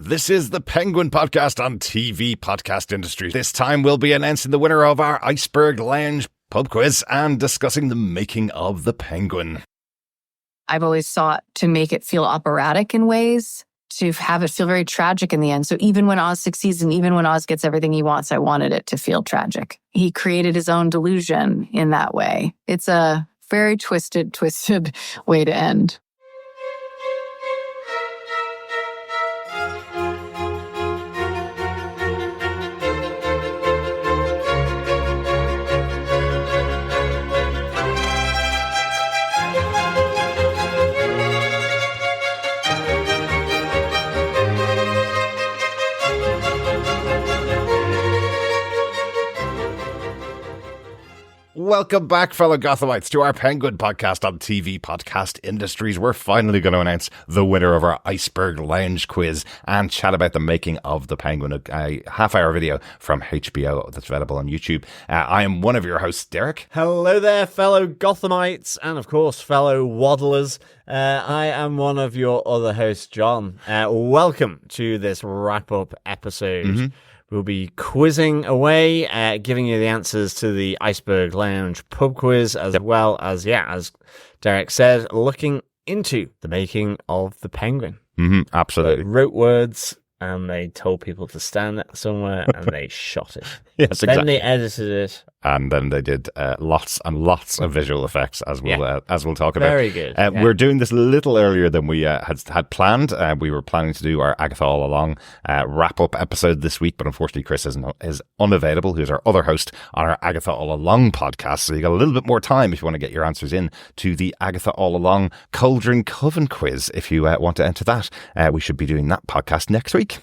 This is the Penguin Podcast on TV Podcast Industry. This time we'll be announcing the winner of our Iceberg Lounge Pub Quiz and discussing the making of the Penguin. I've always sought to make it feel operatic in ways, to have it feel very tragic in the end. So even when Oz succeeds and even when Oz gets everything he wants, I wanted it to feel tragic. He created his own delusion in that way. It's a very twisted way to end. Welcome back, fellow Gothamites, to our Penguin Podcast on TV Podcast Industries. We're finally going to announce the winner of our Iceberg Lounge Quiz and chat about the making of the Penguin, a half-hour video from HBO that's available on YouTube. I am one of your hosts, Derek. Hello there, fellow Gothamites, and of course, fellow waddlers. I am one of your other hosts, John. Welcome to this wrap-up episode. Mm-hmm. We'll be quizzing away, giving you the answers to the Iceberg Lounge Pub Quiz, as well as, as Derek said, looking into the making of the Penguin. Mm-hmm, absolutely. They wrote words, and they told people to stand somewhere, and they shot it. Yes, then exactly. they edited it. And then they did lots and lots of visual effects, as we'll talk about. Very good. We're doing this a little earlier than we had planned. We were planning to do our Agatha All Along wrap-up episode this week, but unfortunately Chris is unavailable, who's our other host on our Agatha All Along podcast. So you got a little bit more time if you want to get your answers in to the Agatha All Along Cauldron Coven quiz. If you want to enter that, we should be doing that podcast next week.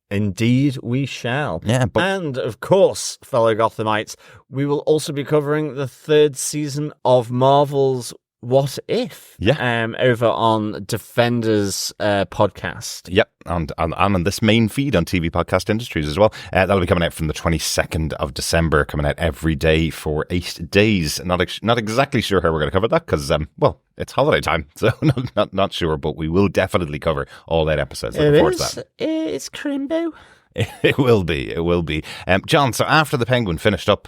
Indeed, we shall. Yeah, and of course, fellow Gothamites, we will also be covering the third season of Marvel's What If? Over on Defenders podcast. Yep, and on this main feed on TV Podcast Industries as well. That'll be coming out from the 22nd of December, coming out every day for 8 days. Not exactly sure how we're going to cover that because, it's holiday time, so not sure, but we will definitely cover all 8 episodes. Looking forward to that. It's Crimbo. It will be. John, so after the Penguin finished up,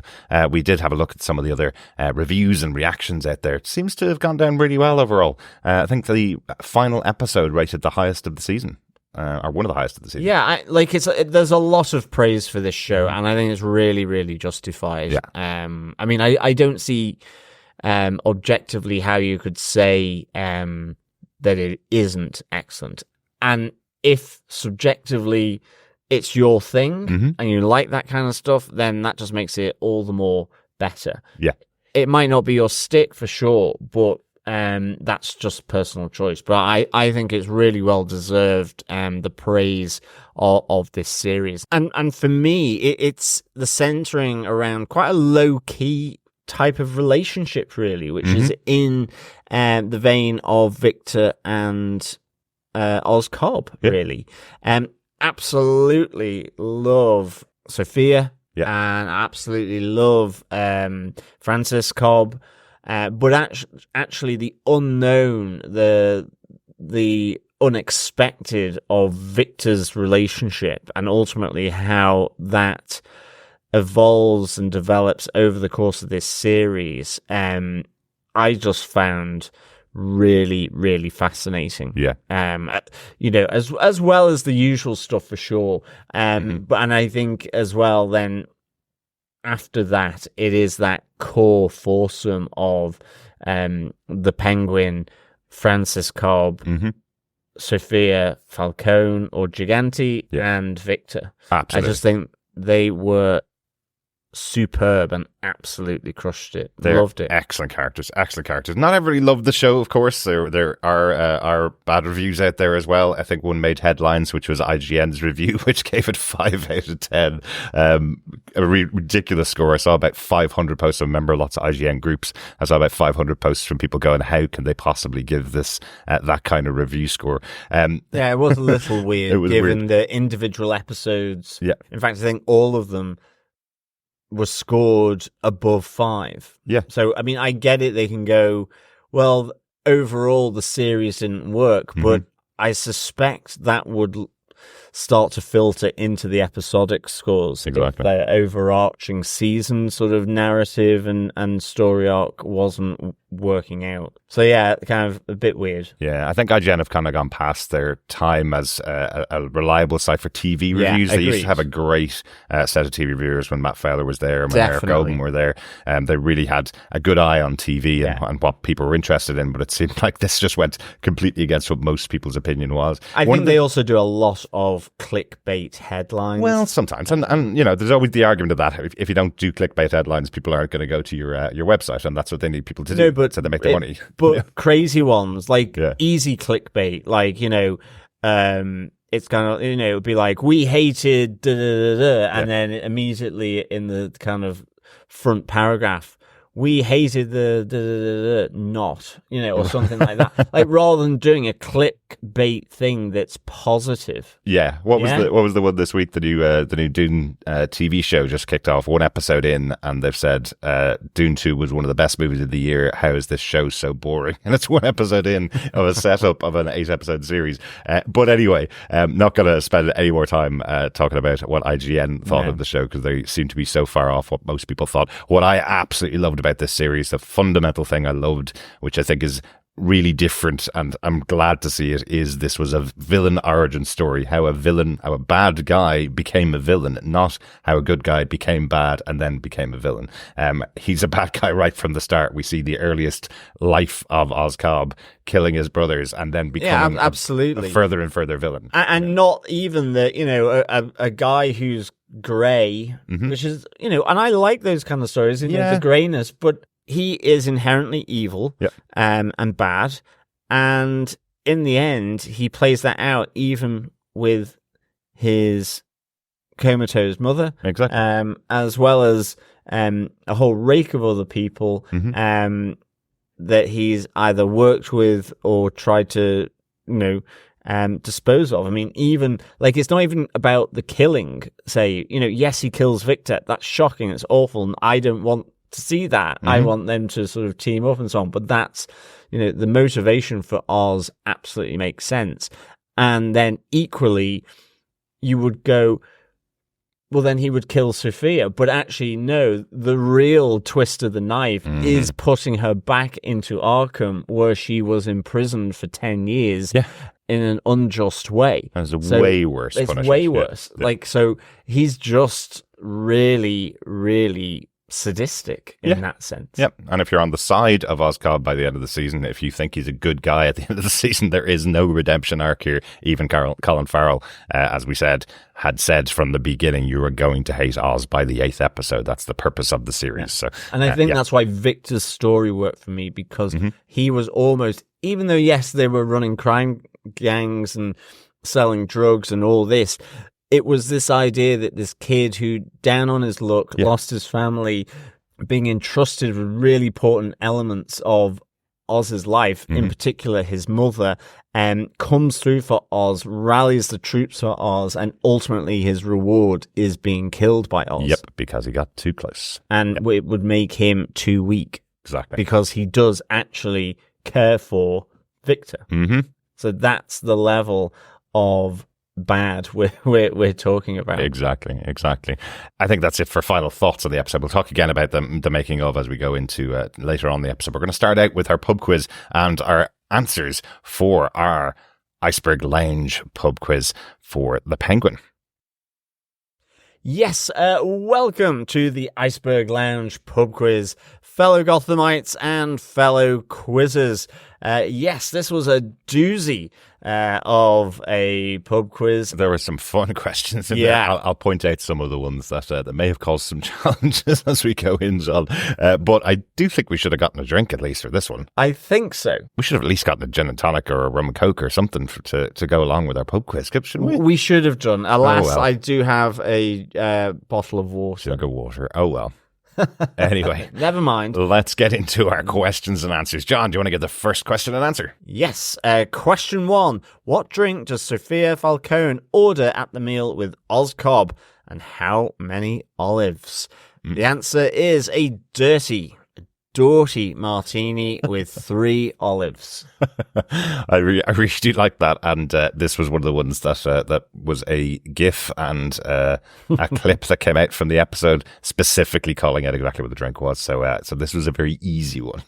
we did have a look at some of the other reviews and reactions out there. It seems to have gone down really well overall. I think the final episode rated the highest of the season. Or one of the highest of the season. Yeah, there's a lot of praise for this show, and I think it's really, really justified. Yeah. I don't see objectively how you could say that it isn't excellent. And if subjectively it's your thing and you like that kind of stuff, then that just makes it all the more better. Yeah. It might not be your stick for sure, but that's just personal choice. But I think it's really well deserved, the praise of this series. And for me, it's the centering around quite a low-key type of relationship, really, which is in the vein of Victor and Oz Cobb, really. Absolutely love Sophia and absolutely love Francis Cobb. But actually the unknown, the unexpected of Victor's relationship and ultimately how that evolves and develops over the course of this series, I just found really, really fascinating. Yeah. As well as the usual stuff for sure. But I think as well then after that it is that core foursome of the Penguin, Francis Cobb, Sophia Falcone or Gigante, and Victor. Absolutely. I just think they were superb and absolutely crushed it. Loved it. Excellent characters. Not everybody loved the show, of course. There are bad reviews out there as well. I think one made headlines, which was IGN's review, which gave it 5 out of 10. A ridiculous score. I saw about 500 posts. I remember lots of IGN groups. I saw about 500 posts from people going, how can they possibly give this that kind of review score? It was a little weird given the individual episodes. Yeah. In fact, I think all of them was scored above 5. Yeah. So, I mean, I get it. They can go, well, overall, the series didn't work, but I suspect that would start to filter into the episodic scores. Exactly. Their overarching season sort of narrative and story arc wasn't working out. So yeah, kind of a bit weird. Yeah, I think IGN have kind of gone past their time as a reliable site for TV reviews. They used to have a great set of TV reviewers when Matt Fowler was there and when Eric Goldman were there. They really had a good eye on TV and what people were interested in, but it seemed like this just went completely against what most people's opinion was. I think they also do a lot of clickbait headlines. Well, sometimes. And you know, there's always the argument of that. If you don't do clickbait headlines, people aren't going to go to your website, and that's what they need people to do. So they make their money. But crazy ones, like easy clickbait, like, you know, it's kind of, you know, it would be like, we hated da, da, da, da, and then immediately in the kind of front paragraph, we hated the da, da, da, da, not, you know, or something like that. Like, rather than doing a clickbait thing that's positive. Yeah. What was the one this week? The new Dune TV show just kicked off, one episode in, and they've said Dune 2 was one of the best movies of the year. How is this show so boring? And it's one episode in of a setup of an 8-episode series. But anyway, not going to spend any more time talking about what IGN thought of the show, because they seem to be so far off what most people thought. What I absolutely loved about this series, the fundamental thing I loved, which I think is really different, and I'm glad to see it, is this was a villain origin story, how a bad guy became a villain, not how a good guy became bad and then became a villain. He's a bad guy right from the start. We see the earliest life of Oz Cobb killing his brothers and then becoming absolutely a further and further villain. And not even the, you know, a guy who's grey, which is, you know, and I like those kind of stories, you know, the greyness, but he is inherently evil and bad, and in the end he plays that out even with his comatose mother, as well as a whole rake of other people that he's either worked with or tried to, you know, dispose of. I mean, even like, it's not even about the killing, say, you know, yes, he kills Victor, that's shocking, it's awful, and I don't want to see that. I want them to sort of team up and so on, but that's, you know, the motivation for Oz absolutely makes sense. And then equally you would go, well, then he would kill Sophia, but actually no, the real twist of the knife is putting her back into Arkham, where she was imprisoned for 10 years in an unjust way. That's way worse. It's way worse. Like, so he's just really, really sadistic in that sense. Yep. And if you're on the side of Oz Cobb by the end of the season, if you think he's a good guy at the end of the season, there is no redemption arc here. Even Colin Farrell, as we said, had said from the beginning, you are going to hate Oz by the 8th episode. That's the purpose of the series. So, and I think that's why Victor's story worked for me, because he was almost, even though, yes, they were running crime gangs and selling drugs and all this, it was this idea that this kid who, down on his luck, lost his family, being entrusted with really important elements of Oz's life, in particular his mother, comes through for Oz, rallies the troops for Oz, and ultimately his reward is being killed by Oz. Yep, because he got too close. And it would make him too weak. Exactly. Because he does actually care for Victor. So that's the level of bad we're talking about. Exactly. I think that's it for final thoughts on the episode. We'll talk again about the making of as we go into later on the episode. We're going to start out with our pub quiz and our answers for our Iceberg Lounge pub quiz for the Penguin. Yes, welcome to the Iceberg Lounge pub quiz, fellow Gothamites and fellow quizzers. Yes, this was a doozy of a pub quiz. There were some fun questions in there. I'll point out some of the ones that may have caused some challenges as we go in, John. But I do think we should have gotten a drink at least for this one. I think so. We should have at least gotten a gin and tonic or a rum and coke or something to go along with our pub quiz, shouldn't we? We should have done. Alas, I do have a bottle of water. Jug of water. Oh, well. Anyway, never mind. Let's get into our questions and answers. John, do you want to give the first question and answer? Yes. Question 1. What drink does Sophia Falcone order at the meal with Oz Cobb, and how many olives? The answer is a dirty Dirty Martini with 3 olives. I really do like that, and this was one of the ones that was a GIF and a clip that came out from the episode, specifically calling out exactly what the drink was. So this was a very easy one.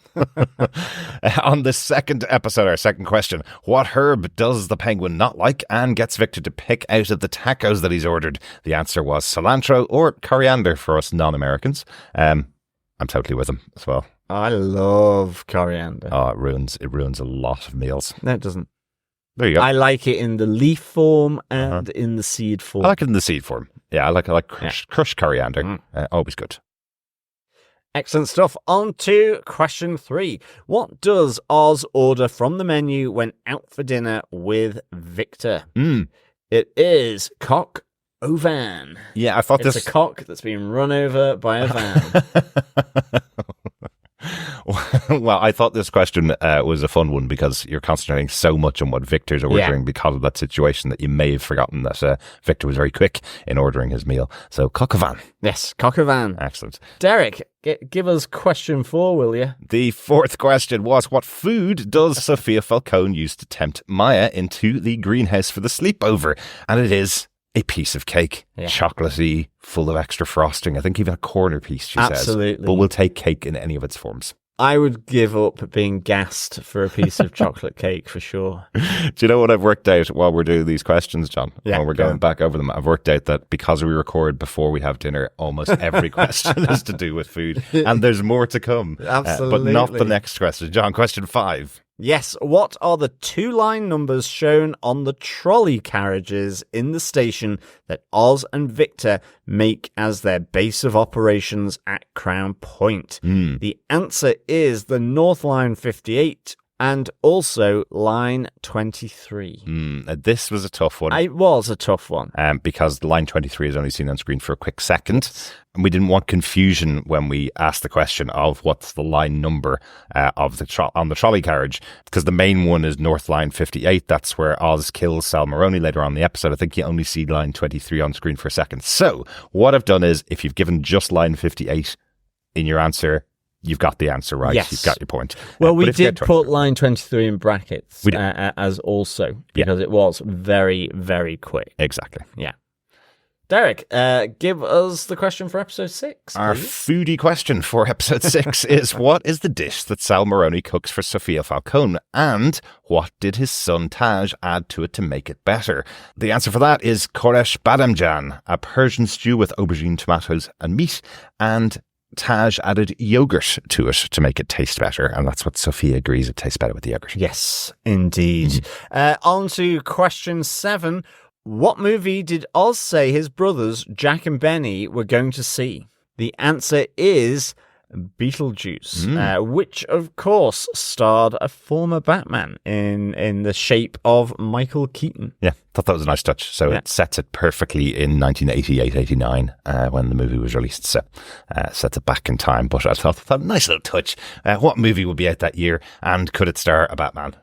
On the second episode, our second question: what herb does the penguin not like and gets Victor to pick out of the tacos that he's ordered? The answer was cilantro or coriander for us non-Americans. I'm totally with him as well. I love coriander. Oh, it ruins a lot of meals. No, it doesn't. There you go. I like it in the leaf form and in the seed form. I like it in the seed form. Yeah, I like crushed coriander. Always good. Excellent stuff. On to question 3. What does Oz order from the menu when out for dinner with Victor? It is Coq Au Vin. Yeah, I thought it's a cock that's been run over by a van. Well, I thought this question was a fun one because you're concentrating so much on what Victor's ordering because of that situation that you may have forgotten that Victor was very quick in ordering his meal. So, Coq Au Vin. Yes, Coq Au Vin. Excellent. Derek, give us question 4, will you? The fourth question was, what food does Sophia Falcone use to tempt Maya into the greenhouse for the sleepover? And it is a piece of cake, chocolatey, full of extra frosting. I think even a corner piece, she says. Absolutely. But we'll take cake in any of its forms. I would give up being gassed for a piece of chocolate cake for sure. Do you know what I've worked out while we're doing these questions, John? Yeah, while we're going back over them, I've worked out that because we record before we have dinner, almost every question is to do with food. And there's more to come. Absolutely. But not the next question. John, question 5. Yes, what are the 2 line numbers shown on the trolley carriages in the station that Oz and Victor make as their base of operations at Crown Point? The answer is the North Line 58 and also line 23. This was a tough one. It was a tough one. Because line 23 is only seen on screen for a quick second. And we didn't want confusion when we asked the question of what's the line number of the on the trolley carriage, because the main one is North Line 58. That's where Oz kills Sal Maroni later on in the episode. I think you only see line 23 on screen for a second. So what I've done is, if you've given just line 58 in your answer, you've got the answer right. Yes. You've got your point. Well, we did put line 23 in brackets as also, because it was very, very quick. Exactly. Yeah. Derek, give us the question for episode 6. Our foodie question for episode 6 is, what is the dish that Sal Maroni cooks for Sophia Falcone, and what did his son Taj add to it to make it better? The answer for that is Khoresh Bademjan, a Persian stew with aubergine, tomatoes and meat, and Taj added yogurt to it to make it taste better, and that's what Sophia agrees it tastes better with the yogurt. Yes, indeed. On to question 7. What movie did Oz say his brothers, Jack and Benny, were going to see? The answer is Beetlejuice, which, of course, starred a former Batman in the shape of Michael Keaton. Yeah, thought that was a nice touch. So it sets it perfectly in 1988-89 when the movie was released. So sets it back in time. But I thought a nice little touch. What movie would be out that year, and could it star a Batman?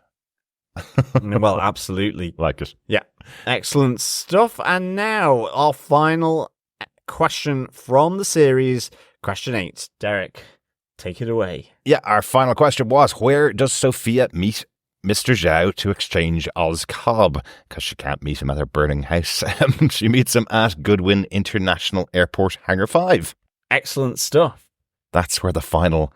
Well, absolutely. Like it. Yeah. Excellent stuff. And now our final question from the series, question 8. Derek, take it away. Yeah, our final question was, where does Sophia meet Mr. Zhao to exchange Oz Cobb? Because she can't meet him at her burning house. She meets him at Goodwin International Airport Hangar 5. Excellent stuff. That's where the final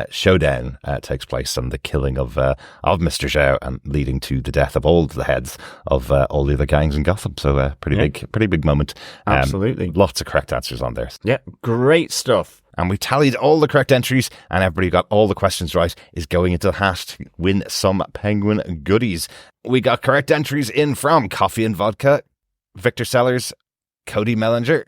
showdown takes place, and the killing of Mr. Zhao, and leading to the death of all the heads of all the other gangs in Gotham. So pretty big moment. Absolutely. Lots of correct answers on there. Yeah, great stuff. And we tallied all the correct entries, and everybody got all the questions right, is going into the hat to win some Penguin goodies. We got correct entries in from Coffee and Vodka, Victor Sellers, Cody Mellinger,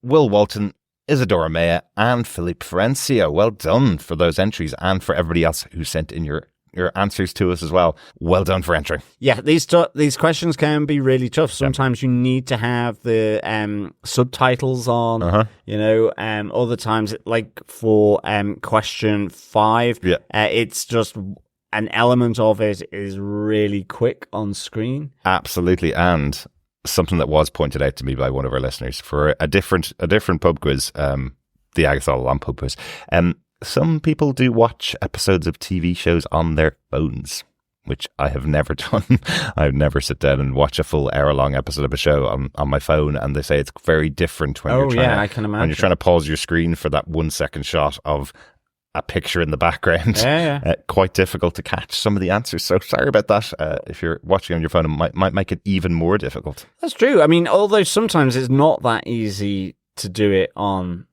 Will Walton, Isadora Maya, and Philippe Ferencio. Well done for those entries, and for everybody else who sent in your answers to us as well. Well done for entering. Yeah, these questions can be really tough. Sometimes you need to have the subtitles on, other times, like for question 5, it's just an element of it is really quick on screen. Absolutely. And something that was pointed out to me by one of our listeners for a different pub quiz, the Agatha Lamb pub quiz, some people do watch episodes of TV shows on their phones, which I have never done. I've never sit down and watch a full hour-long episode of a show on my phone, and they say it's very different when I can imagine. when you're trying to pause your screen for that 1 second shot of a picture in the background. Quite difficult to catch some of the answers. So sorry about that. If you're watching on your phone, it might make it even more difficult. That's true. I mean, although sometimes it's not that easy to do it on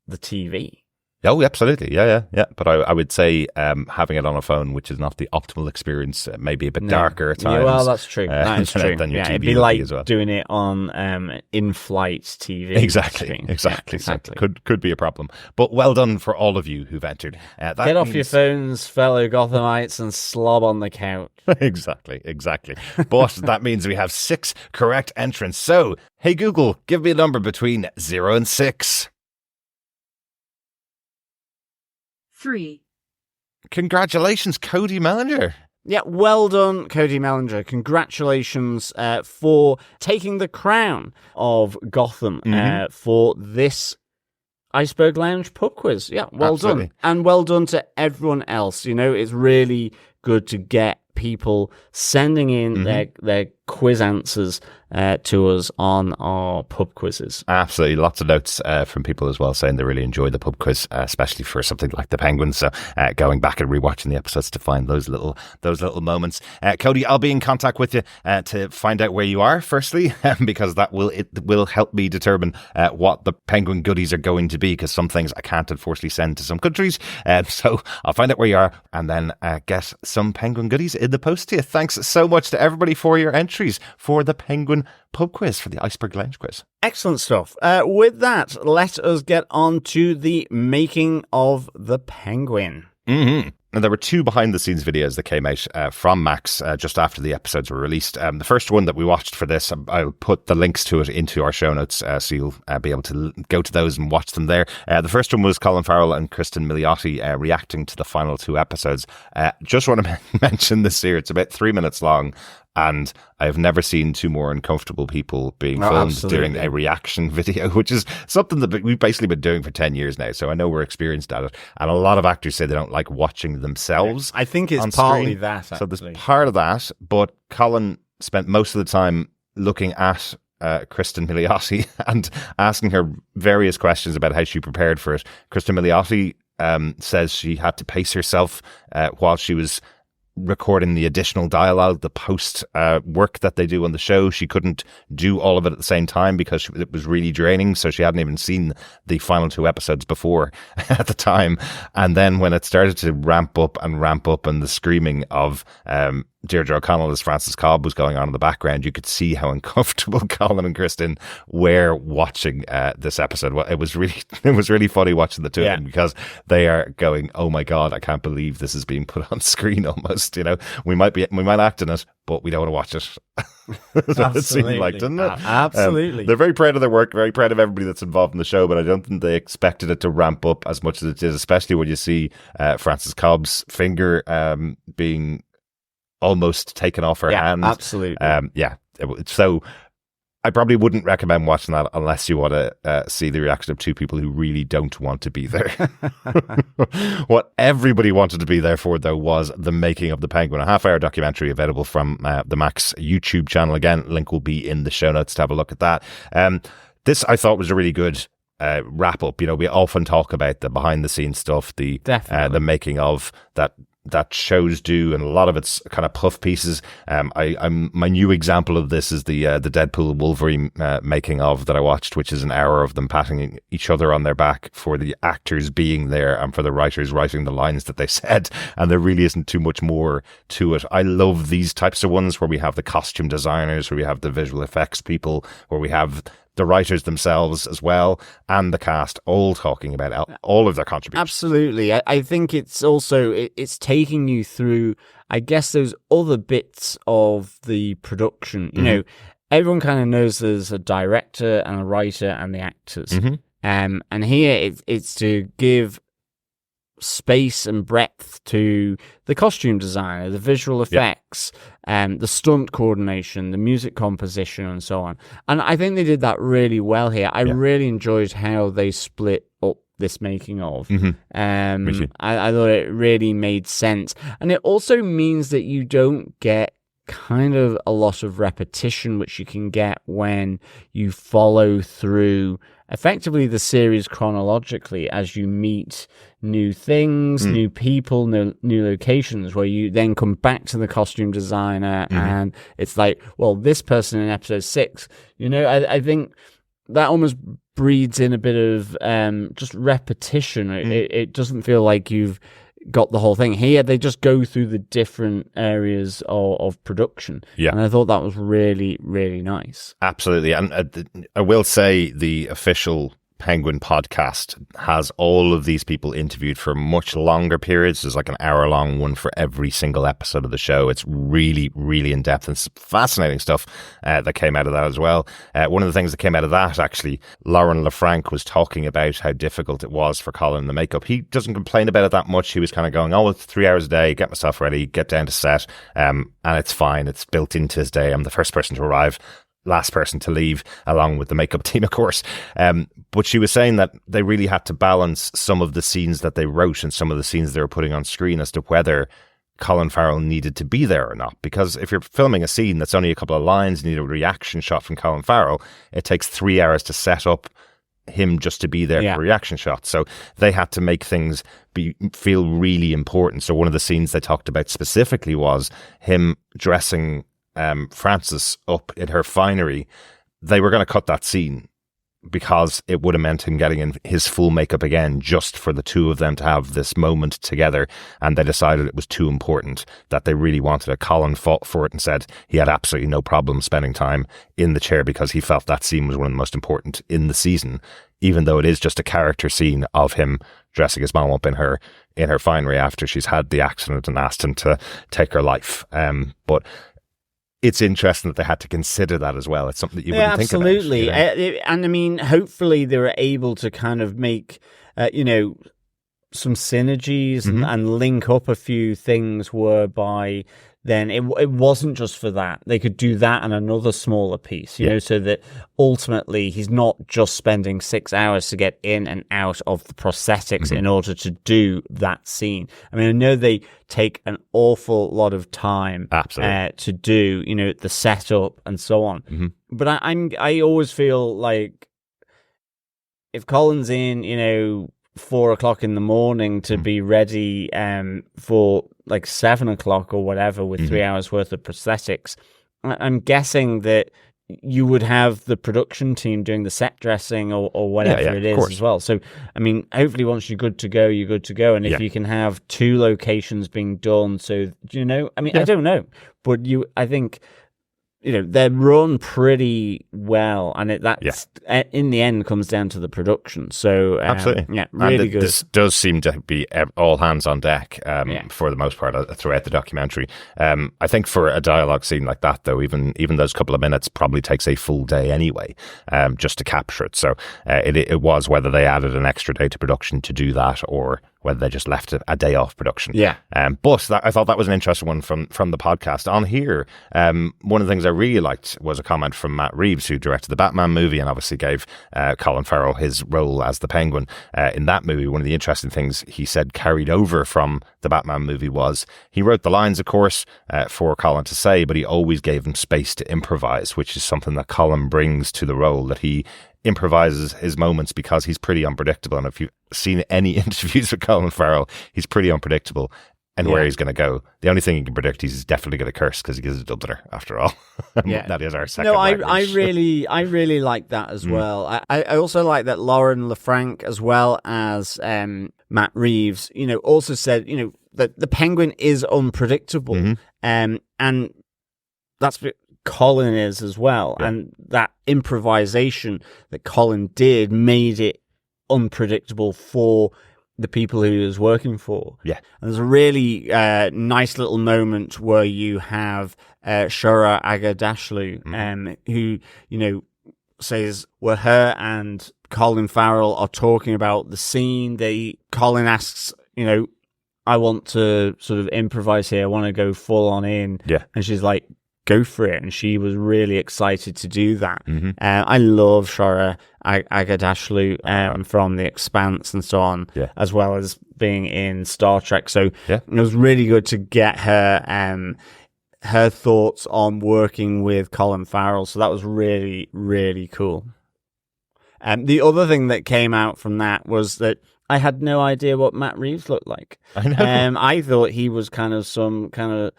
the TV. Oh, absolutely. Yeah. But I would say having it on a phone, which is not the optimal experience, maybe a bit darker at times. Yeah, well, that's true. That is true. Than your TV it'd be like as well. doing it on in-flight TV. Exactly. Could be a problem. But well done for all of you who've entered. Get off your phones, fellow Gothamites, and slob on the couch. Exactly. But that means we have 6 correct entrants. So, hey Google, give me a number between 0 and 6. 3. Congratulations, Cody Mellinger. Yeah, well done, Cody Mellinger. Congratulations for taking the crown of Gotham for this Iceberg Lounge Pub Quiz. Yeah, well done. And well done to everyone else. You know, it's really good to get people sending in their quiz answers to us on our pub quizzes. Absolutely. Lots of notes from people as well saying they really enjoy the pub quiz, especially for something like the Penguins. So going back and rewatching the episodes to find those little moments. Cody, I'll be in contact with you to find out where you are, firstly, because that will help me determine what the Penguin goodies are going to be, because some things I can't unfortunately send to some countries. So I'll find out where you are and then get some Penguin goodies in the post to you. Thanks so much to everybody for your entries for the Penguin Pub Quiz, for the Iceberg Lounge Quiz. Excellent stuff. With that, let us get on to the making of the Penguin. And there were 2 behind-the-scenes videos that came out from Max just after the episodes were released. The first one that we watched for this, I'll put the links to it into our show notes, so you'll be able to go to those and watch them there. The first one was Colin Farrell and Kristen Milioti reacting to the final 2 episodes. Just want to mention this here. It's about 3 minutes long, and I've never seen 2 more uncomfortable people being filmed during a reaction video, which is something that we've basically been doing for 10 years now. So I know we're experienced at it. And a lot of actors say they don't like watching themselves. I think it's partly that, actually. So there's part of that, but Colin spent most of the time looking at Kristen Milioti and asking her various questions about how she prepared for it. Kristen Milioti says she had to pace herself while she was recording the additional dialogue, the post work that they do on the show. She couldn't do all of it at the same time because it was really draining, so she hadn't even seen the final 2 episodes before at the time. And then when it started to ramp up and the screaming of Deirdre O'Connell as Frances Cobb was going on in the background, you could see how uncomfortable Colin and Kristen were watching this episode. Well, it was really funny watching the 2 of them, because they are going, oh my God, I can't believe this is being put on screen almost. You know, we might act in it, but we don't want to watch it. That's what it seemed like, didn't it? Absolutely. They're very proud of their work, very proud of everybody that's involved in the show, but I don't think they expected it to ramp up as much as it did, especially when you see Frances Cobb's finger being almost taken off her hand. Absolutely. So I probably wouldn't recommend watching that unless you want to see the reaction of 2 people who really don't want to be there. What everybody wanted to be there for, though, was the making of the Penguin, a half-hour documentary available from the Max YouTube channel. Again, link will be in the show notes to have a look at that. This, I thought, was a really good wrap up. You know, we often talk about the behind-the-scenes stuff, the making of that shows do, and a lot of it's kind of puff pieces. My new example of this is the Deadpool Wolverine making of that I watched, which is an hour of them patting each other on their back for the actors being there and for the writers writing the lines that they said, and there really isn't too much more to it. I love these types of ones where we have the costume designers, where we have the visual effects people, where we have the writers themselves as well, and the cast all talking about all of their contributions. Absolutely. I think it's also, it's taking you through, I guess, those other bits of the production. You know, everyone kind of knows there's a director and a writer and the actors. And here it's to give space and breadth to the costume designer, the visual effects, the stunt coordination, the music composition, and so on. And I think they did that really well here. I really enjoyed how they split up this making of. Me too. I thought it really made sense. And it also means that you don't get kind of a lot of repetition, which you can get when you follow through effectively the series chronologically as you meet new things, new people, new locations, where you then come back to the costume designer and it's like, well, this person in episode 6, I think that almost breeds in a bit of just repetition. It doesn't feel like you've got the whole thing. Here, they just go through the different areas of production. Yeah. And I thought that was really, really nice. Absolutely. And I will say the official Penguin podcast has all of these people interviewed for much longer periods. There's like an hour-long one for every single episode of the show. It's really, really in-depth and fascinating stuff that came out of that as well. One of the things that came out of that, actually, Lauren LeFranc was talking about how difficult it was for Colin in the makeup. He doesn't complain about it that much. He was kind of going, it's 3 hours a day, get myself ready, get down to set, and it's fine. It's built into his day. I'm the first person to arrive, last person to leave, along with the makeup team, of course. But she was saying that they really had to balance some of the scenes that they wrote and some of the scenes they were putting on screen as to whether Colin Farrell needed to be there or not. Because if you're filming a scene that's only a couple of lines, you need a reaction shot from Colin Farrell, it takes 3 hours to set up him just to be there for a reaction shot. So they had to make things feel really important. So one of the scenes they talked about specifically was him dressing Frances up in her finery. They were going to cut that scene because it would have meant him getting in his full makeup again just for the two of them to have this moment together, and they decided it was too important, that they really wanted it. Colin fought for it and said he had absolutely no problem spending time in the chair because he felt that scene was one of the most important in the season, even though it is just a character scene of him dressing his mom up in her finery after she's had the accident and asked him to take her life. But it's interesting that they had to consider that as well. It's something that you wouldn't think about. Absolutely. And I mean, hopefully they were able to kind of make, some synergies and link up a few things whereby then it wasn't just for that. They could do that and another smaller piece, you know, so that ultimately he's not just spending 6 hours to get in and out of the prosthetics in order to do that scene. I mean, I know they take an awful lot of time to do, the setup and so on. But I always feel like if Colin's in, 4 o'clock in the morning to be ready for like 7 o'clock or whatever with 3 hours worth of prosthetics, I'm guessing that you would have the production team doing the set dressing or whatever it is as well. So, I mean, hopefully once you're good to go, you're good to go. And if you can have 2 locations being done, so, I mean, I don't know, but I think, they're run pretty well, and that's in the end comes down to the production. So absolutely, really good. This does seem to be all hands on deck for the most part throughout the documentary. I think for a dialogue scene like that, though, even those couple of minutes probably takes a full day anyway, just to capture it. So it was whether they added an extra day to production to do that, or whether they just left a day off production. But I thought that was an interesting one from the podcast. On here, one of the things I really liked was a comment from Matt Reeves, who directed the Batman movie and obviously gave Colin Farrell his role as the Penguin in that movie. One of the interesting things he said carried over from the Batman movie was he wrote the lines, of course, for Colin to say, but he always gave him space to improvise, which is something that Colin brings to the role, that he improvises his moments because he's pretty unpredictable. And if you've seen any interviews with Colin Farrell, he's pretty unpredictable and where he's going to go. The only thing he can predict, he's definitely going to curse because he is a Dubliner after all. That is our second language. I really like that as well. I also like that Lauren LeFranc, as well as Matt Reeves, also said, that the Penguin is unpredictable. And that's Colin is as well, and that improvisation that Colin did made it unpredictable for the people who he was working for. And there's a really nice little moment where you have Shura Agadashlu, who says where her and Colin Farrell are talking about the scene. Colin asks, I want to sort of improvise here. I want to go full on in. And she's like, go for it, and she was really excited to do that. I love Shohreh Aghdashloo from The Expanse and so on, as well as being in Star Trek. So it was really good to get her thoughts on working with Colin Farrell. So that was really, really cool. The other thing that came out from that was that I had no idea what Matt Reeves looked like. I know. I thought he was kind of some kind of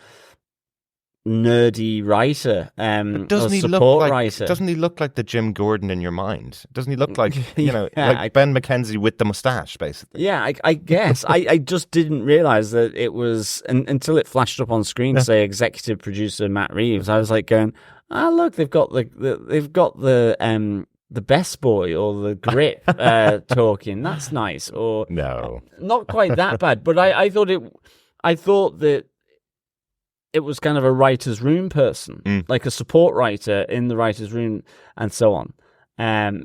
nerdy writer, doesn't he writer. Doesn't he look like the Jim Gordon in your mind? Doesn't he look like, like Ben McKenzie with the mustache, basically? Yeah, I guess. I just didn't realize that it was until it flashed up on screen to say executive producer Matt Reeves. I was like going, look, they've got the best boy or the grip talking. That's nice. Or no, not quite that bad. But I thought that it was kind of a writer's room person, like a support writer in the writer's room, and so on.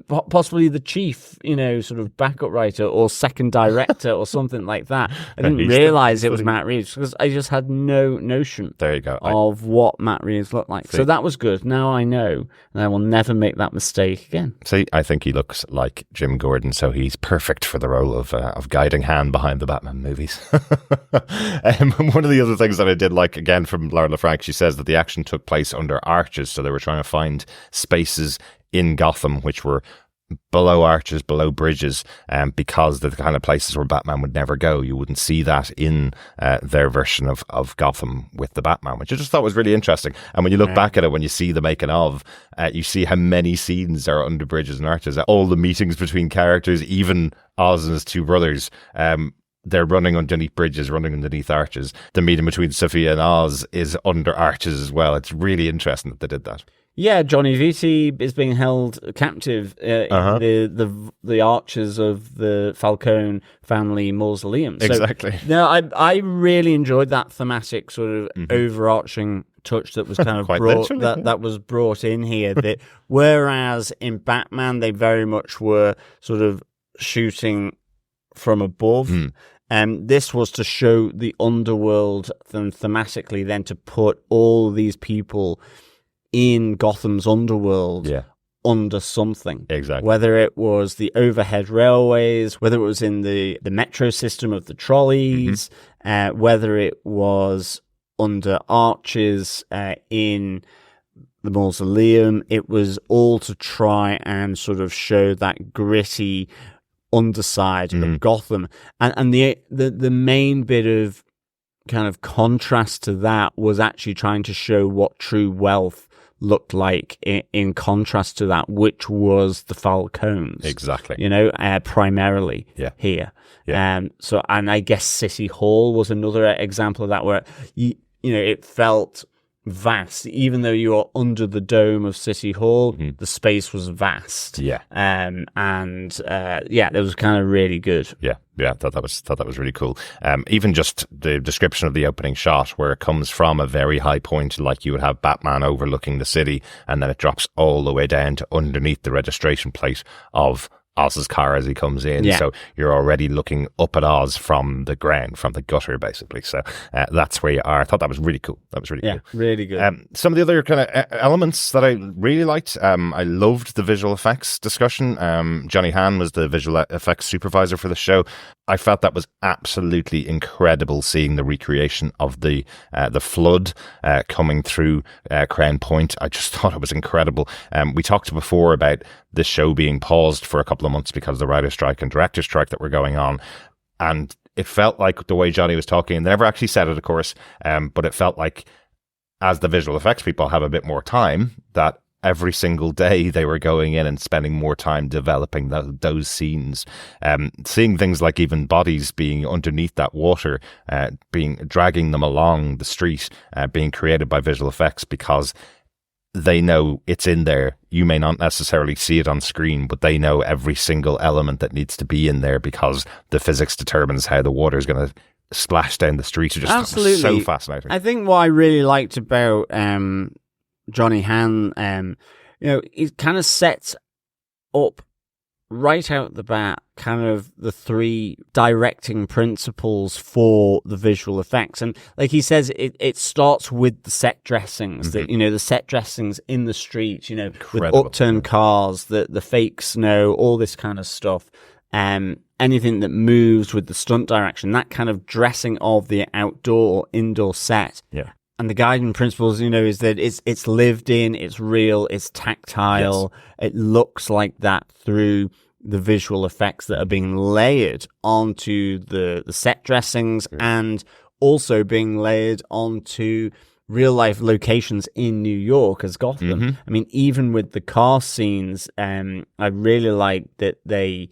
Possibly the chief, sort of backup writer or second director or something like that. I didn't realize it was Matt Reeves because I just had no notion of what Matt Reeves looked like. So that was good. Now I know, and I will never make that mistake again. See, I think he looks like Jim Gordon, so he's perfect for the role of guiding Hann behind the Batman movies. One of the other things that I did like, again, from Laura LeFranc, she says that the action took place under arches, so they were trying to find spaces in Gotham which were below arches, below bridges, because they're the kind of places where Batman would never go. You wouldn't see that in their version of Gotham with the Batman, which I just thought was really interesting. And when you look back at it, when you see the making of, you see how many scenes are under bridges and arches. All the meetings between characters, even Oz and his two brothers, they're running underneath bridges, running underneath arches. The meeting between Sophia and Oz is under arches as well. It's really interesting that they did that. Yeah, Johnny Vitti is being held captive in the arches of the Falcone family mausoleum. So, exactly. No, I really enjoyed that thematic sort of overarching touch that was kind of that was brought in here. That whereas in Batman they very much were sort of shooting from above. This was to show the underworld thematically, then to put all these people in Gotham's underworld under something. Exactly. Whether it was the overhead railways, whether it was in the metro system of the trolleys, whether it was under arches in the mausoleum, it was all to try and sort of show that gritty underside of Gotham. And the main bit of kind of contrast to that was actually trying to show what true wealth looked like in contrast to that, which was the Falcones. Exactly. Primarily here. Yeah. So, and I guess City Hall was another example of that, where it felt vast, even though you are under the dome of City Hall. The space was vast. It was kind of really good. I thought that was really cool. Even just the description of the opening shot, where it comes from a very high point, like you would have Batman overlooking the city, and then it drops all the way down to underneath the registration plate of Oz's car as he comes in. So you're already looking up at Oz from the ground, from the gutter, basically. So that's where you are. I thought that was really cool. That was really cool. Really good. Some of the other kind of elements that I really liked, I loved the visual effects discussion. Johnny Hann was the visual effects supervisor for the show. I felt that was absolutely incredible, seeing the recreation of the flood coming through Crown Point. I just thought it was incredible. We talked before about this show being paused for a couple of months because of the writer's strike and director's strike that were going on. And it felt like the way Johnny was talking, and they never actually said it, of course, but it felt like as the visual effects people have a bit more time, that every single day they were going in and spending more time developing those scenes. Seeing things like even bodies being underneath that water, dragging them along the street, being created by visual effects, because they know it's in there. You may not necessarily see it on screen, but they know every single element that needs to be in there because the physics determines how the water is going to splash down the street. It's just absolutely so fascinating. I think what I really liked about Johnny Hann, he kind of sets up right out the bat kind of the three directing principles for the visual effects. And like he says, it starts with the set dressings, that, the set dressings in the street, with upturned cars, the fake snow, all this kind of stuff. Anything that moves with the stunt direction, that kind of dressing of the outdoor or indoor set. Yeah. And the guiding principles, is that it's lived in, it's real, it's tactile. Yes. It looks like that through the visual effects that are being layered onto the set dressings and also being layered onto real life locations in New York as Gotham. I mean, even with the car scenes, I really like that they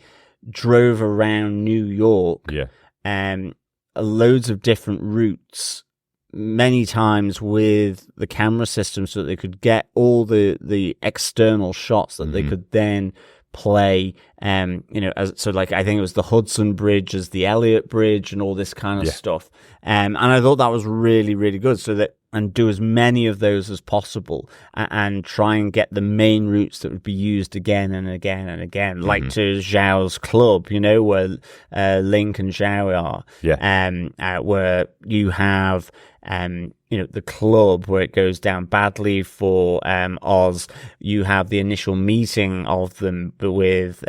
drove around New York, loads of different routes, many times with the camera system, so that they could get all the external shots that they could then play. I think it was the Hudson Bridge as the Elliott Bridge and all this kind of stuff. And I thought that was really, really good. And do as many of those as possible, and try and get the main routes that would be used again and again and again, like to Zhao's club, where Link and Zhao are, where you have, the club where it goes down badly for Oz. You have the initial meeting of them with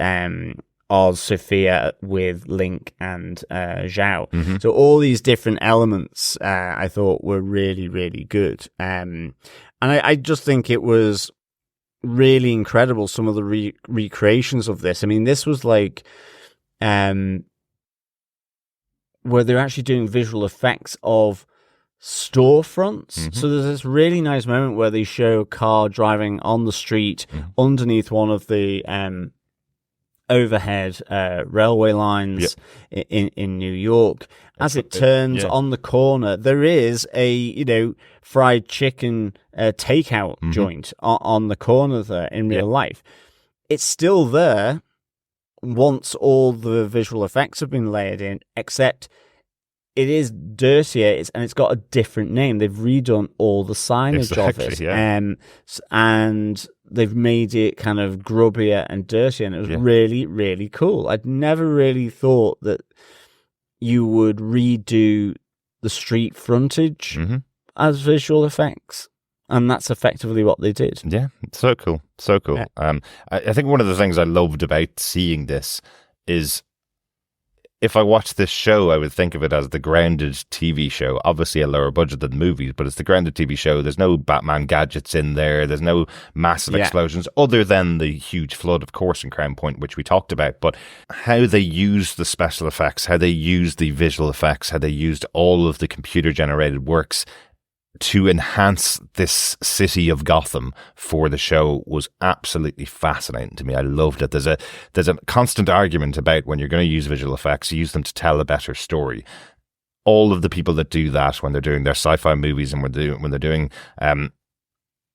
Oz, Sophia, with Link and Zhao. So all these different elements I thought were really, really good. And I just think it was really incredible, some of the recreations of this. I mean, this was like where they're actually doing visual effects of storefronts. So there's this really nice moment where they show a car driving on the street underneath one of the overhead railway lines in New York. As it turns on the corner, there is a fried chicken takeout joint on the corner there in real life. It's still there once all the visual effects have been layered in, except it is dirtier, and it's got a different name. They've redone all the signage of it, and they've made it kind of grubbier and dirtier, and it was really, really cool. I'd never really thought that you would redo the street frontage as visual effects, and that's effectively what they did. Yeah, so cool, so cool. Yeah. I think one of the things I loved about seeing this is, if I watched this show, I would think of it as the grounded TV show. Obviously a lower budget than movies, but it's the grounded TV show. There's no Batman gadgets in there. There's no massive explosions, other than the huge flood, of course, in Crown Point, which we talked about. But how they used the special effects, how they used the visual effects, how they used all of the computer-generated works to enhance this city of Gotham for the show was absolutely fascinating to me. I loved it. There's a constant argument about, when you're going to use visual effects, use them to tell a better story. All of the people that do that when they're doing their sci-fi movies and when they're doing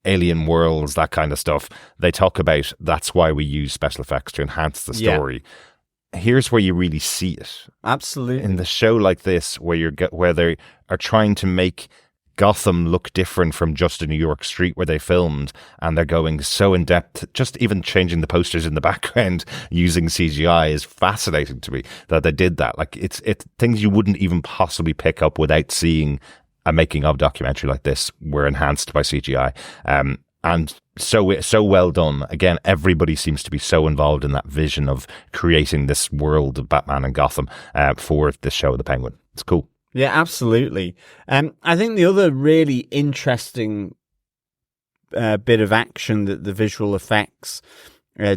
alien worlds, that kind of stuff, they talk about that's why we use special effects, to enhance the story. Here's where you really see it. Absolutely. In the show like this, where they are trying to make Gotham look different from just a New York street where they filmed, and they're going so in depth. Just even changing the posters in the background using CGI is fascinating to me, that they did that. Like, it's things you wouldn't even possibly pick up without seeing a making of documentary like this were enhanced by CGI. And so well done. Again, everybody seems to be so involved in that vision of creating this world of Batman and Gotham for this show, The Penguin. It's cool. Yeah, absolutely. I think the other really interesting bit of action that the visual effects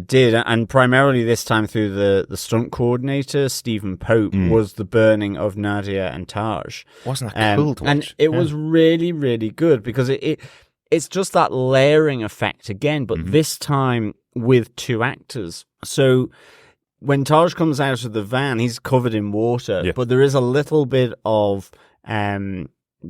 did, and primarily this time through the stunt coordinator, Stephen Pope, was the burning of Nadia and Taj. Wasn't that cool to watch? And it was really, really good, because it's just that layering effect again, but this time with two actors. So when Taj comes out of the van, he's covered in water, but there is a little bit of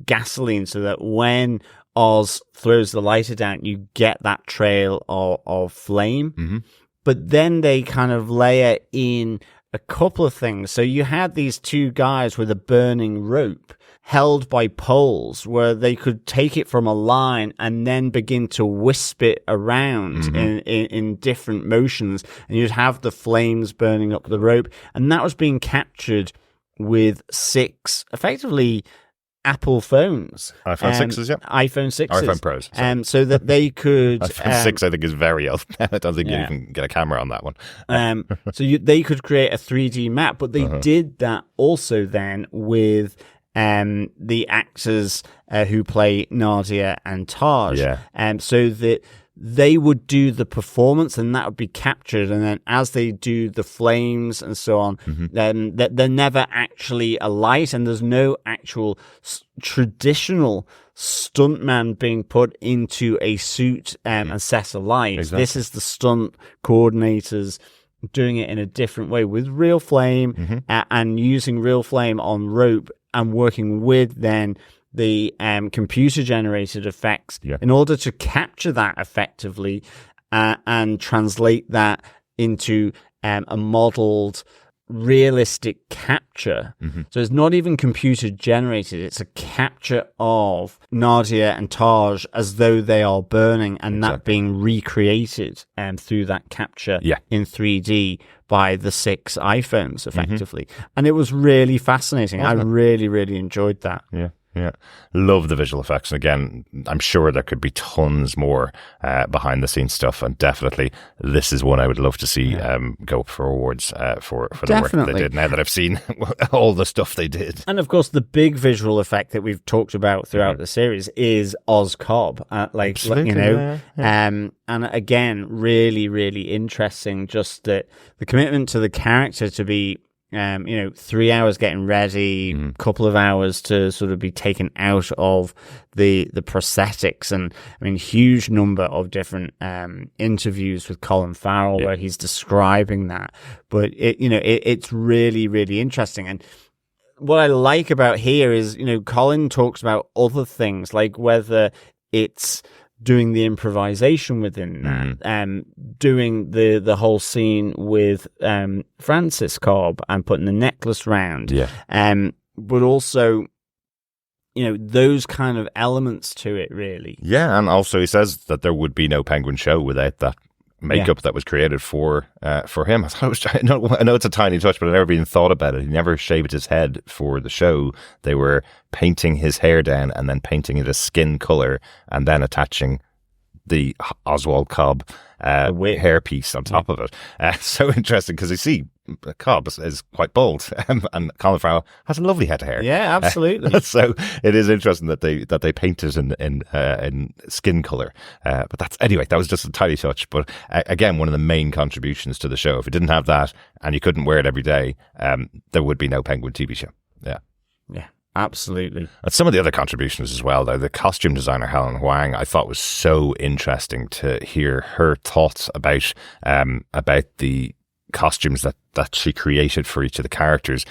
gasoline, so that when Oz throws the lighter down, you get that trail of flame. But then they kind of layer in a couple of things. So you had these two guys with a burning rope held by poles where they could take it from a line and then begin to wisp it around in different motions. And you'd have the flames burning up the rope. And that was being captured with 6, effectively, Apple phones. iPhone 6s, yeah. iPhone 6s. iPhone Pros. So that they could... iPhone 6, I think, is very old. I don't think you can get a camera on that one. They could create a 3D map, but they did that also then with the actors who play Nadia and Taj. So that they would do the performance and that would be captured, and then as they do the flames and so on, then they're never actually a light, and there's no actual traditional stuntman being put into a suit and set alight. Exactly. This is the stunt coordinators doing it in a different way with real flame and using real flame on rope and working with then the computer-generated effects in order to capture that effectively and translate that into a modeled, realistic capture. So it's not even computer-generated. It's a capture of Nadia and Taj as though they are burning, and that being recreated through that capture in 3D by the 6 iPhones, effectively. And it was really fascinating. I really, really enjoyed that. Yeah, love the visual effects. And again, I'm sure there could be tons more behind the scenes stuff. And definitely, this is one I would love to see go up for awards for the work that they did. Now that I've seen all the stuff they did, and of course, the big visual effect that we've talked about throughout the series is Oz Cobb. And again, really, really interesting. Just that the commitment to the character to be 3 hours getting ready, couple of hours to sort of be taken out of the prosthetics, and I mean, huge number of different interviews with Colin Farrell where he's describing that. But it's really, really interesting. And what I like about here is, Colin talks about other things, like whether it's doing the improvisation within that, doing the whole scene with Francis Cobb and putting the necklace round, but also, those kind of elements to it, really. Yeah, and also he says that there would be no Penguin show without that makeup that was created for him. I know it's a tiny touch, but I never even thought about it. He never shaved his head for the show. They were painting his hair down and then painting it a skin color and then attaching the Oswald Cobb hairpiece on top of it. So interesting, because you see Cobb is quite bald, and Colin Farrell has a lovely head of hair. Yeah, absolutely. So it is interesting that they paint it in skin color. But that was just a tiny touch. But again, one of the main contributions to the show. If it didn't have that and you couldn't wear it every day, there would be no Penguin TV show. Yeah. Absolutely. And some of the other contributions as well, though, the costume designer Helen Huang, I thought was so interesting to hear her thoughts about the costumes that she created for each of the characters.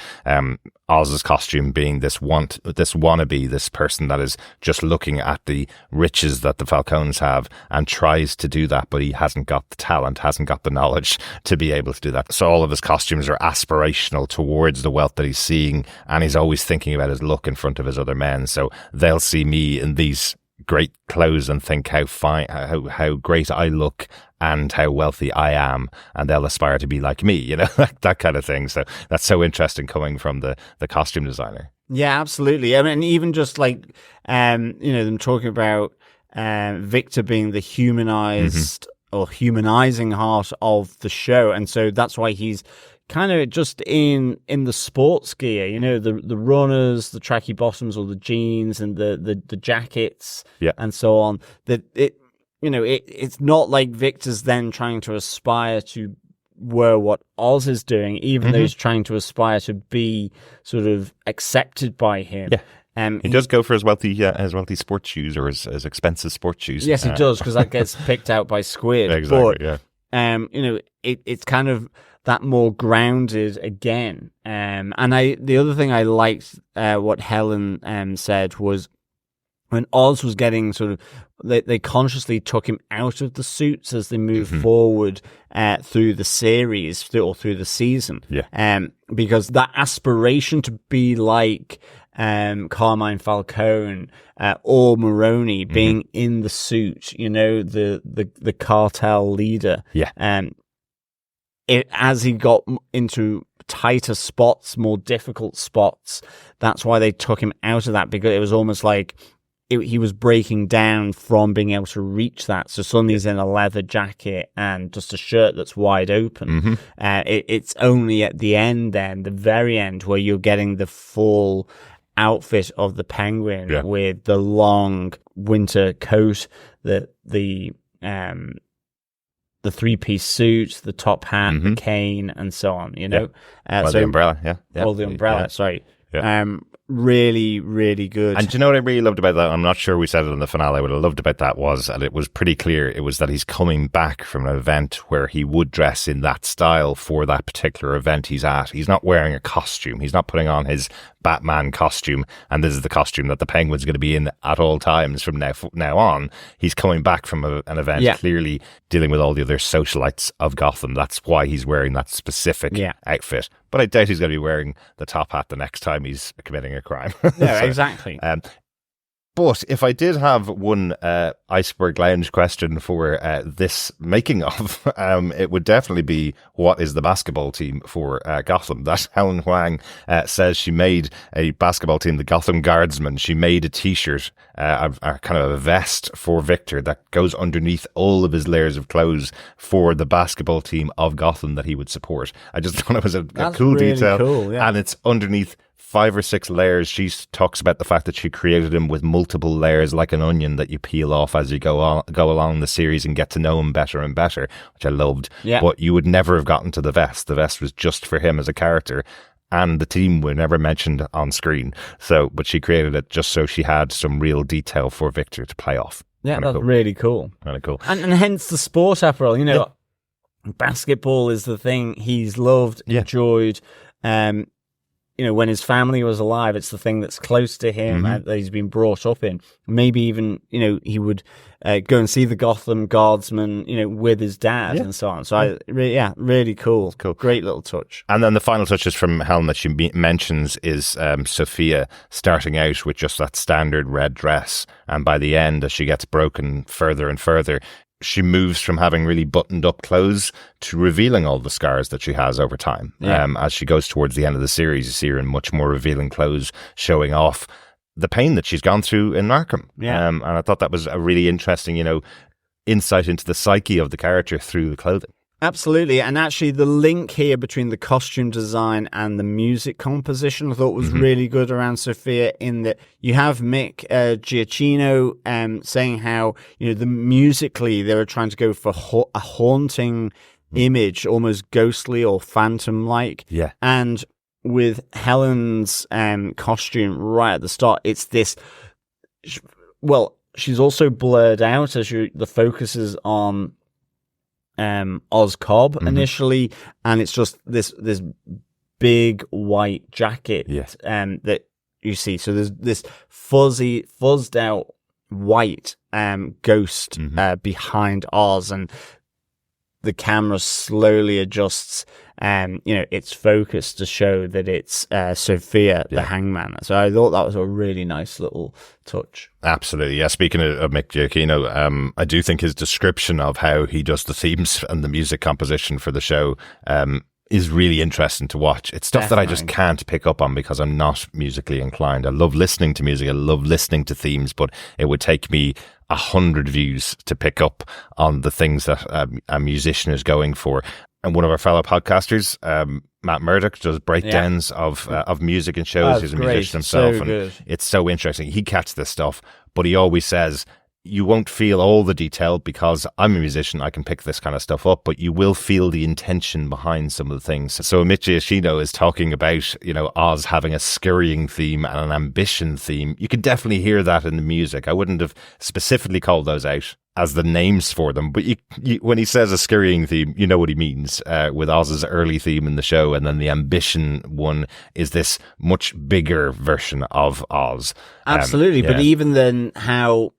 Oz's costume being this wannabe, this person that is just looking at the riches that the Falcones have and tries to do that, but he hasn't got the talent, hasn't got the knowledge to be able to do that. So all of his costumes are aspirational towards the wealth that he's seeing, and he's always thinking about his look in front of his other men. So they'll see me in these great clothes and think how fine, how great I look and how wealthy I am, and they'll aspire to be like me, that kind of thing. So that's so interesting coming from the costume designer. Yeah, absolutely. I mean, even just like, them talking about Victor being the humanized or humanizing heart of the show. And so that's why he's kind of just in the sports gear, the runners, the tracky bottoms or the jeans and the jackets and so on. That it's not like Victor's then trying to aspire to wear what Oz is doing, even though he's trying to aspire to be sort of accepted by him. Yeah. He does go for his wealthy sports shoes, or his expensive sports shoes. Yes, he does, because that gets picked out by Squid. Exactly. But, it's kind of that more grounded again. And the other thing I liked what Helen said was when Oz was getting sort of, they consciously took him out of the suits as they moved forward through the series or through the season. Yeah. Because that aspiration to be like Carmine Falcone or Maroney being in the suit, you know, the cartel leader. Yeah. As he got into tighter spots, more difficult spots, that's why they took him out of that, because it was almost like he was breaking down from being able to reach that. So suddenly he's in a leather jacket and just a shirt that's wide open. It's only at the end then, the very end, where you're getting the full outfit of the Penguin with the long winter coat, the 3-piece suit, the top hat, the cane, and so on, you know. Or the umbrella, Or the umbrella, sorry. Really, really good. And do you know what I really loved about that? I'm not sure we said it in the finale. What I loved about that was, and it was pretty clear, it was that he's coming back from an event where he would dress in that style for that particular event he's at. He's not wearing a costume. He's not putting on his Batman costume, and this is the costume that the Penguin's going to be in at all times from now on. He's coming back from an event, clearly dealing with all the other socialites of Gotham. That's why he's wearing that specific outfit. But I doubt he's going to be wearing the top hat the next time he's committing a crime. Yeah, exactly. But if I did have one Iceberg Lounge question for this making of, it would definitely be, what is the basketball team for Gotham? That Helen Huang says she made a basketball team, the Gotham Guardsmen. She made a T-shirt, a kind of a vest for Victor that goes underneath all of his layers of clothes for the basketball team of Gotham that he would support. I just thought it was a cool really detail. Cool, and it's underneath 5 or 6 layers. She talks about the fact that she created him with multiple layers, like an onion that you peel off as you go along the series and get to know him better and better, which I loved. Yeah. But you would never have gotten to the vest. The vest was just for him as a character, and the team were never mentioned on screen. But she created it just so she had some real detail for Victor to play off. Yeah, Kinda that's cool. really cool. Kind of cool. And hence the sport apparel. You know, basketball is the thing he's loved, enjoyed. You know, when his family was alive, it's the thing that's close to him that he's been brought up in. Maybe even, you know, he would go and see the Gotham Guardsmen, you know, with his dad and so on. So, really cool. Cool. Great little touch. And then the final touches from Helen that she mentions is Sophia starting out with just that standard red dress. And by the end, as she gets broken further and further, she moves from having really buttoned up clothes to revealing all the scars that she has over time. As she goes towards the end of the series, you see her in much more revealing clothes, showing off the pain that she's gone through in Arkham. And I thought that was a really interesting, you know, insight into the psyche of the character through the clothing. Absolutely. And actually the link here between the costume design and the music composition I thought was really good around Sophia, in that you have Mick Giacchino saying how, you know, musically they were trying to go for a haunting image, almost ghostly or phantom-like. Yeah. And with Helen's costume right at the start, it's this, well, she's also blurred out as the focus is on Oz Cobb initially, and it's just this big white jacket that you see. So there's this fuzzed out white ghost behind Oz, and the camera slowly adjusts its focus to show that it's Sophia, the hangman. So I thought that was a really nice little touch. Absolutely. Yeah. Speaking of Mick Giacchino, I do think his description of how he does the themes and the music composition for the show is really interesting to watch. It's stuff that I just can't pick up on because I'm not musically inclined. I love listening to music. I love listening to themes, but it would take me 100 views to pick up on the things that a musician is going for. And one of our fellow podcasters, Matt Murdoch, does breakdowns of music and shows. He's a musician himself, and it's so interesting. He catches this stuff, but he always says, you won't feel all the detail because I'm a musician, I can pick this kind of stuff up, but you will feel the intention behind some of the things. So Mick Giacchino is talking about, you know, Oz having a scurrying theme and an ambition theme. You can definitely hear that in the music. I wouldn't have specifically called those out. as the names for them, but when he says a scurrying theme, you know what he means, with Oz's early theme in the show, and then the ambition one is this much bigger version of Oz. Absolutely, but even then how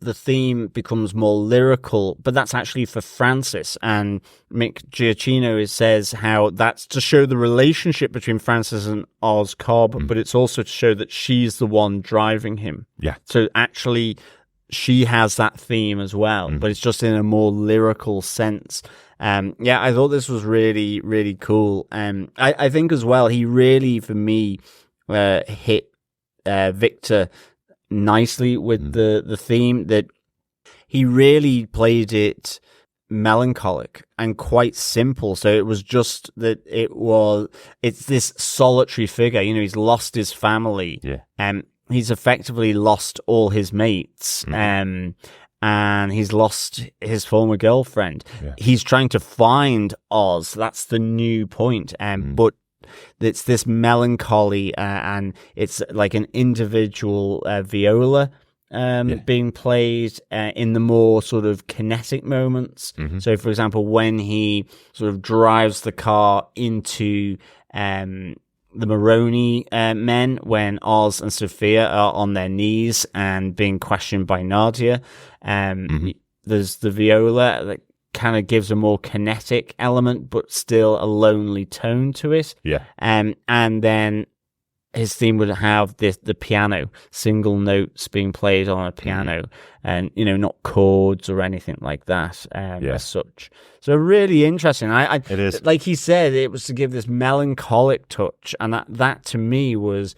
the theme becomes more lyrical, but that's actually for Frances, and Mick Giacchino says how that's to show the relationship between Frances and Oz Cobb, but it's also to show that she's the one driving him. Yeah. So actually she has that theme as well, but it's just in a more lyrical sense. I thought this was really, really cool. I think as well, he really, for me, hit Victor nicely with the theme, that he really played it melancholic and quite simple. So it was just that it's this solitary figure, he's lost his family, he's effectively lost all his mates, and he's lost his former girlfriend. He's trying to find Oz. That's the new point. But it's this melancholy, and it's like an individual viola being played in the more sort of kinetic moments. So, for example, when he sort of drives the car into the Maroney men, when Oz and Sophia are on their knees and being questioned by Nadia, there's the viola that kind of gives a more kinetic element, but still a lonely tone to it. And then his theme would have the piano, single notes being played on a piano, and not chords or anything like that as such. So really interesting. It is, like he said, it was to give this melancholic touch, and that to me was,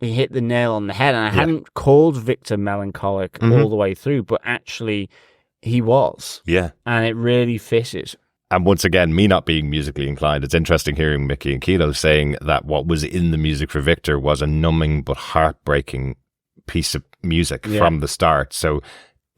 he hit the nail on the head. And I hadn't called Victor melancholic all the way through, but actually he was. And it really fitted. And once again, me not being musically inclined, it's interesting hearing Mickey and Kilo saying that what was in the music for Victor was a numbing but heartbreaking piece of music from the start. So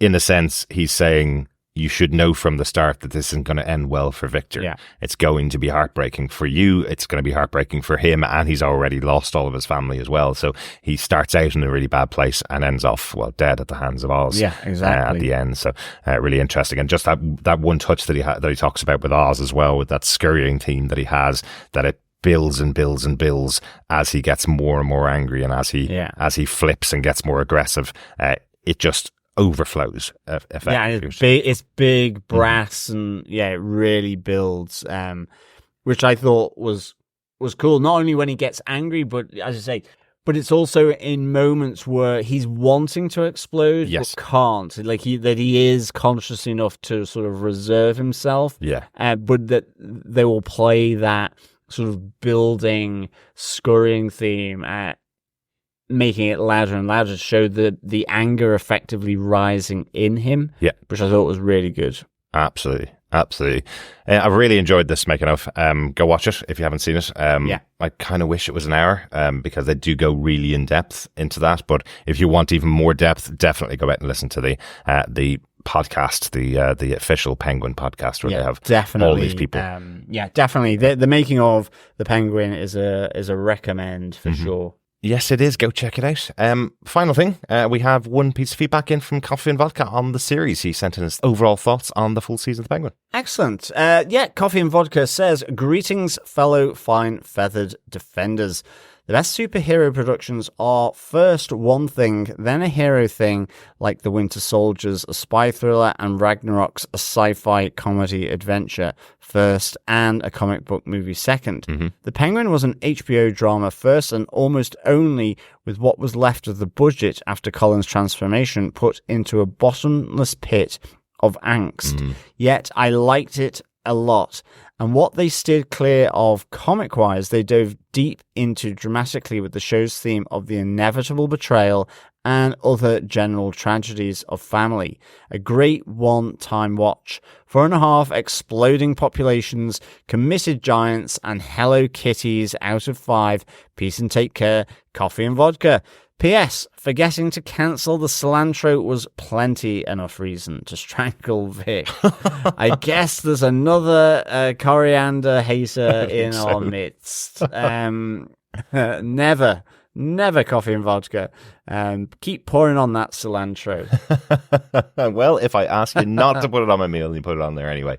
in a sense, he's saying you should know from the start that this isn't going to end well for Victor. It's going to be heartbreaking for you. It's going to be heartbreaking for him. And he's already lost all of his family as well. So he starts out in a really bad place and ends off, dead at the hands of Oz. At the end. So really interesting. And just that one touch that he talks about with Oz as well, with that scurrying theme that he has, that it builds and builds and builds as he gets more and more angry, and as he flips and gets more aggressive. It just overflows effectively. It's big brass, and it really builds, which I thought was cool. Not only when he gets angry, but as I say, but it's also in moments where he's wanting to explode but can't. Like he is conscious enough to sort of reserve himself. But that they will play that sort of building, scurrying theme, making it louder and louder to show the anger effectively rising in him, which I thought was really good. Absolutely. I've really enjoyed this making of. Go watch it if you haven't seen it. I kind of wish it was an hour, because they do go really in depth into that. But if you want even more depth, definitely go out and listen to the podcast, the official Penguin podcast, where they have all these people. Definitely. The making of the Penguin is a recommend for sure. Yes, it is. Go check it out. Final thing, we have one piece of feedback in from Coffee and Vodka on the series. He sent in his overall thoughts on the full season of The Penguin. Excellent. Coffee and Vodka says, greetings, fellow fine feathered defenders. The best superhero productions are first one thing, then a hero thing, like The Winter Soldiers, a spy thriller, and Ragnarok's a sci-fi comedy adventure first, and a comic book movie second. The Penguin was an HBO drama first, and almost only with what was left of the budget after Colin's transformation put into a bottomless pit of angst. Yet I liked it a lot. And what they steered clear of comic-wise, they dove deep into dramatically with the show's theme of the inevitable betrayal and other general tragedies of family. A great one-time watch. 4.5 exploding populations, committed giants, and Hello Kitties out of 5. Peace and take care. Coffee and Vodka. P.S. Forgetting to cancel the cilantro was plenty enough reason to strangle Vic. I guess there's another coriander hater in our midst. Never never coffee and vodka. Keep pouring on that cilantro. Well, if I ask you not to put it on my meal and you put it on there anyway,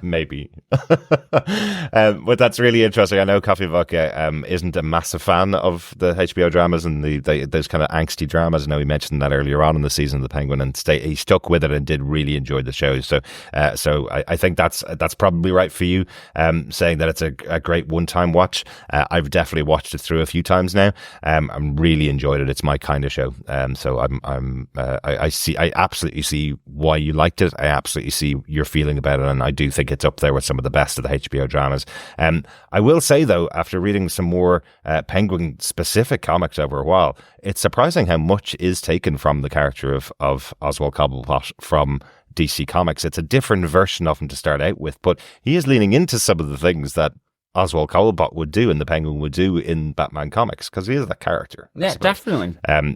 maybe. But that's really interesting. I know Coffee and Vodka isn't a massive fan of the HBO dramas and those kind of angsty dramas. I know he mentioned that earlier on in the season of The Penguin, and he stuck with it and did really enjoy the show. So I think that's probably right for you, saying that it's a great one-time watch. I've definitely watched it through a few times now. I'm really enjoyed it. It's my kind of show. So I absolutely see why you liked it. I absolutely see your feeling about it, and I do think it's up there with some of the best of the HBO dramas. I will say though, after reading some more Penguin specific comics over a while, it's surprising how much is taken from the character of Oswald Cobblepot from DC Comics. It's a different version of him to start out with, but he is leaning into some of the things that Oswald Cobblepot would do and the Penguin would do in Batman comics, because he is that character. Yeah, definitely.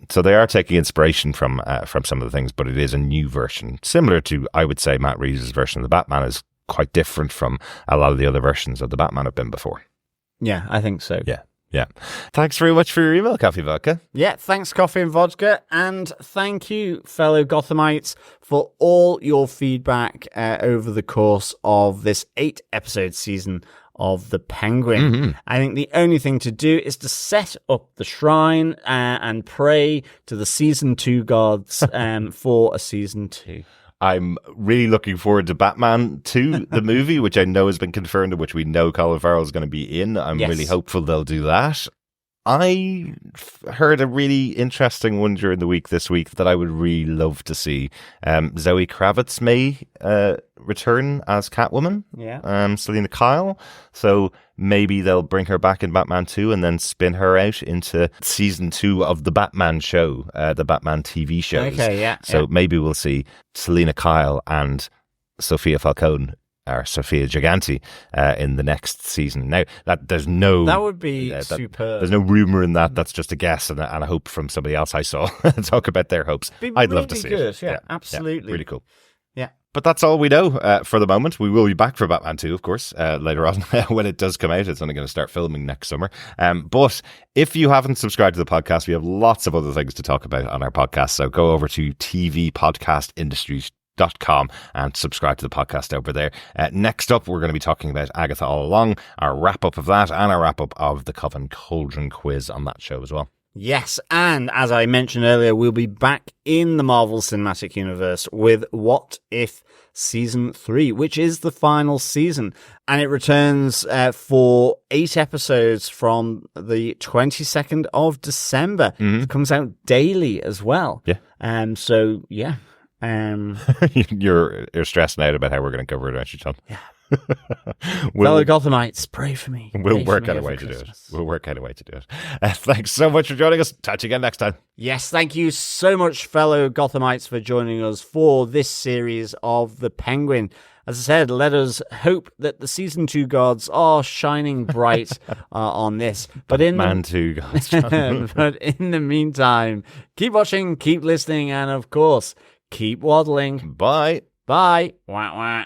So they are taking inspiration from some of the things, but it is a new version, similar to, I would say, Matt Reeves' version of the Batman is quite different from a lot of the other versions of the Batman have been before. Yeah, I think so. Yeah. Thanks very much for your email, Coffee Vodka. Yeah, thanks, Coffee and Vodka. And thank you, fellow Gothamites, for all your feedback over the course of this 8-episode season of The Penguin. Mm-hmm. I think the only thing to do is to set up the shrine and pray to the season 2 gods for a season 2. I'm really looking forward to Batman 2, the movie, which I know has been confirmed and which we know Colin Farrell is going to be in. I'm really hopeful they'll do that. I heard a really interesting one during the week this week that I would really love to see. Zoe Kravitz may return as Catwoman. Yeah. Selena Kyle. So maybe they'll bring her back in Batman 2 and then spin her out into season 2 of the Batman show, the Batman TV shows. Okay, yeah. So maybe we'll see Selena Kyle and Sophia Falcone or Sophia Giganti in the next season. Now, that would be superb. There's no rumor in that. That's just a guess and a hope from somebody else I saw talk about their hopes. I'd love to see it. Yeah, absolutely. Yeah, really cool. Yeah. But that's all we know for the moment. We will be back for Batman 2, of course, later on when it does come out. It's only going to start filming next summer. But if you haven't subscribed to the podcast, we have lots of other things to talk about on our podcast. So go over to tvpodcastindustries.com and subscribe to the podcast over there. Next up, we're going to be talking about Agatha All Along, our wrap-up of that, and our wrap-up of the Coven Cauldron quiz on that show as well. Yes, and as I mentioned earlier, we'll be back in the Marvel Cinematic Universe with What If Season 3, which is the final season. And it returns for 8 episodes from the 22nd of December. Mm-hmm. It comes out daily as well. Yeah. So, yeah. You're stressing out about how we're going to cover it, aren't you, Tom? Yeah. Fellow Gothamites, pray for me. We'll work out a way to do it. We'll work out a way to do it. Thanks so much for joining us. Catch you again next time. Yes, thank you so much, fellow Gothamites, for joining us for this series of The Penguin. As I said, let us hope that the season 2 gods are shining bright on this. But Man 2 gods. But in the meantime, keep watching, keep listening, and of course, keep waddling. Bye. Bye. Wah, wah.